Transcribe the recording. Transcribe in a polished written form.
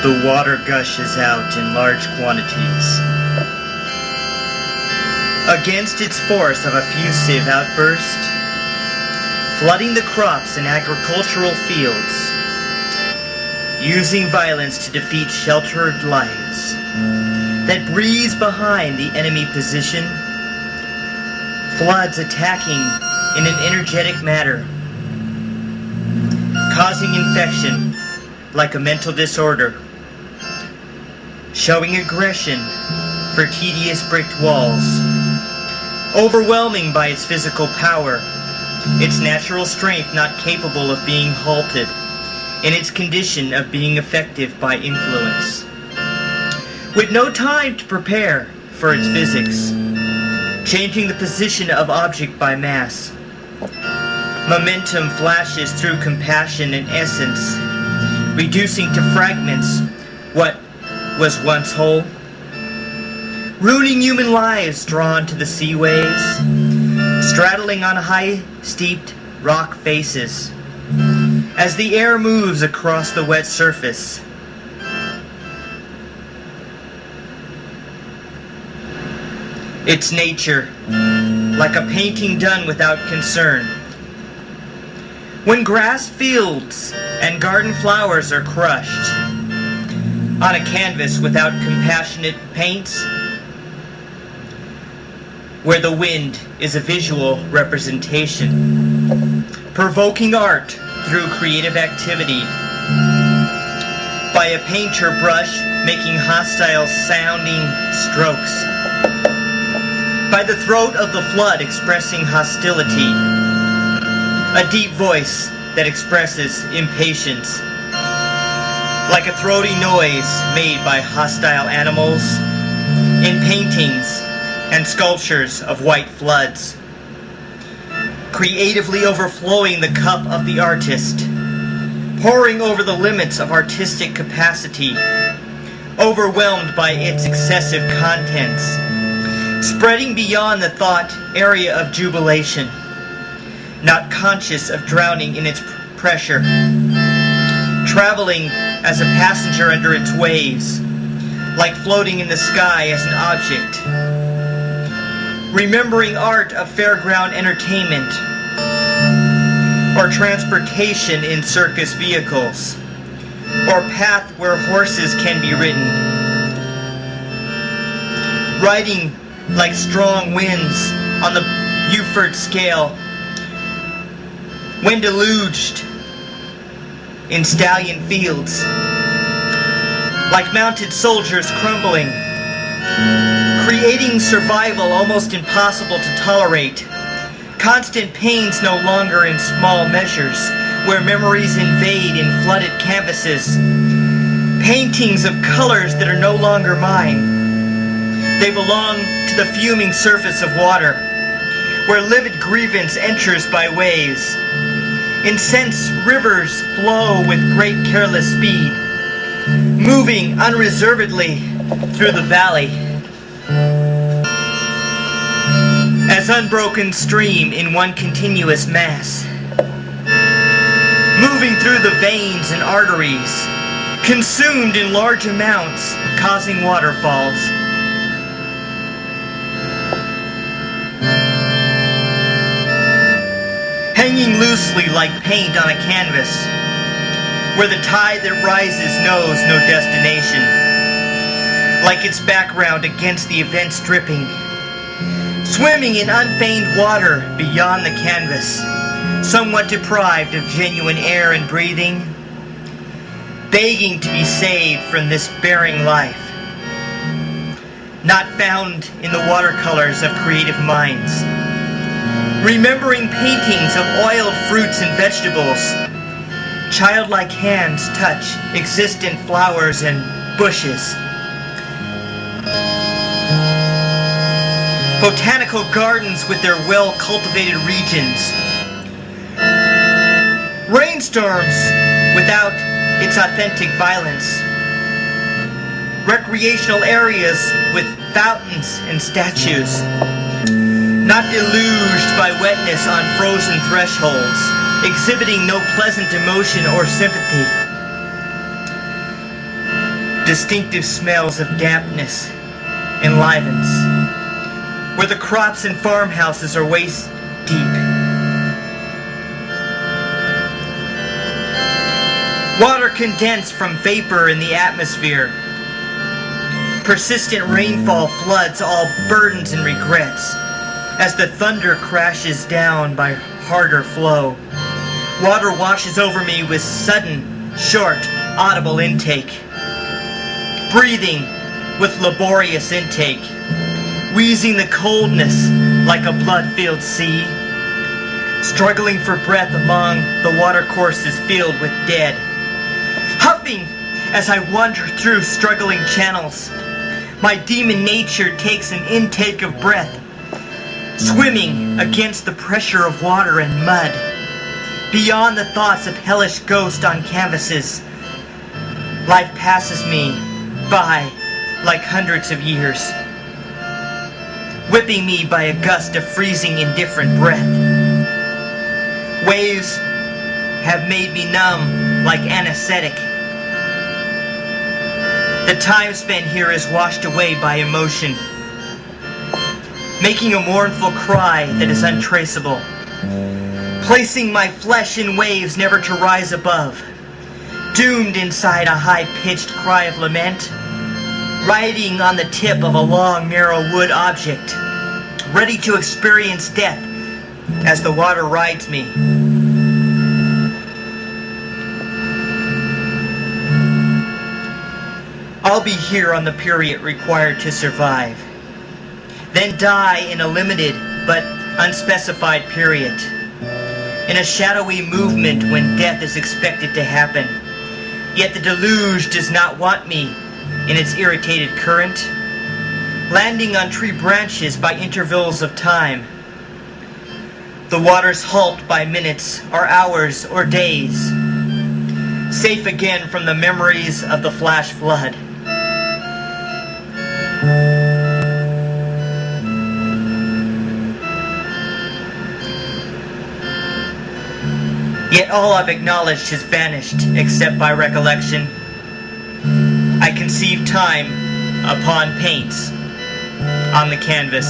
The water gushes out in large quantities. Against its force of effusive outburst, flooding the crops and agricultural fields, using violence to defeat sheltered lives, that breeze behind the enemy position, floods attacking in an energetic manner, causing infection like a mental disorder, showing aggression for tedious bricked walls, overwhelming by its physical power, its natural strength not capable of being halted, in its condition of being effective by influence. With no time to prepare for its physics, changing the position of object by mass, momentum flashes through compassion and essence, reducing to fragments what was once whole, ruining human lives drawn to the sea waves, straddling on high, steeped rock faces, as the air moves across the wet surface. Its nature, like a painting done without concern. When grass fields and garden flowers are crushed on a canvas without compassionate paints, where the wind is a visual representation, provoking art through creative activity, by a painter brush making hostile sounding strokes, by the throat of the flood expressing hostility, a deep voice that expresses impatience, like a throaty noise made by hostile animals, in paintings and sculptures of white floods, creatively overflowing the cup of the artist, pouring over the limits of artistic capacity, overwhelmed by its excessive contents, spreading beyond the thought area of jubilation, not conscious of drowning in its pressure, traveling as a passenger under its waves, like floating in the sky as an object, remembering art of fairground entertainment, or transportation in circus vehicles, or path where horses can be ridden, riding like strong winds on the Buford scale, when deluged in stallion fields, like mounted soldiers crumbling, creating survival almost impossible to tolerate, constant pains no longer in small measures, where memories invade in flooded canvases, paintings of colors that are no longer mine. They belong to the fuming surface of water, where livid grievance enters by waves. Incensed rivers flow with great careless speed, moving unreservedly through the valley, as unbroken stream in one continuous mass, moving through the veins and arteries, consumed in large amounts, causing waterfalls. Hanging loosely like paint on a canvas, where the tide that rises knows no destination, like its background against the events dripping, swimming in unfeigned water beyond the canvas, somewhat deprived of genuine air and breathing, begging to be saved from this bearing life, not found in the watercolors of creative minds, remembering paintings of oiled fruits and vegetables, childlike hands touch existent flowers and bushes, botanical gardens with their well-cultivated regions, rainstorms without its authentic violence, recreational areas with fountains and statues, not deluged by wetness on frozen thresholds, exhibiting no pleasant emotion or sympathy. Distinctive smells of dampness enlivens, where the crops and farmhouses are waist deep. Water condensed from vapor in the atmosphere. Persistent rainfall floods all burdens and regrets as the thunder crashes down by harder flow. Water washes over me with sudden, short, audible intake. Breathing with laborious intake. Wheezing the coldness like a blood-filled sea. Struggling for breath among the watercourses filled with dead. Huffing as I wander through struggling channels. My demon nature takes an intake of breath. Swimming against the pressure of water and mud. Beyond the thoughts of hellish ghosts on canvases. Life passes me by like hundreds of years. Whipping me by a gust of freezing indifferent breath. Waves have made me numb like anesthetic. The time spent here is washed away by emotion, making a mournful cry that is untraceable, placing my flesh in waves never to rise above, doomed inside a high-pitched cry of lament, riding on the tip of a long, narrow wood object, ready to experience death as the water rides me. I'll be here on the period required to survive, then die in a limited but unspecified period, in a shadowy movement when death is expected to happen. Yet the deluge does not want me in its irritated current, landing on tree branches by intervals of time. The waters halt by minutes or hours or days, safe again from the memories of the flash flood. Yet all I've acknowledged has vanished, except by recollection. I conceive time upon paints on the canvas.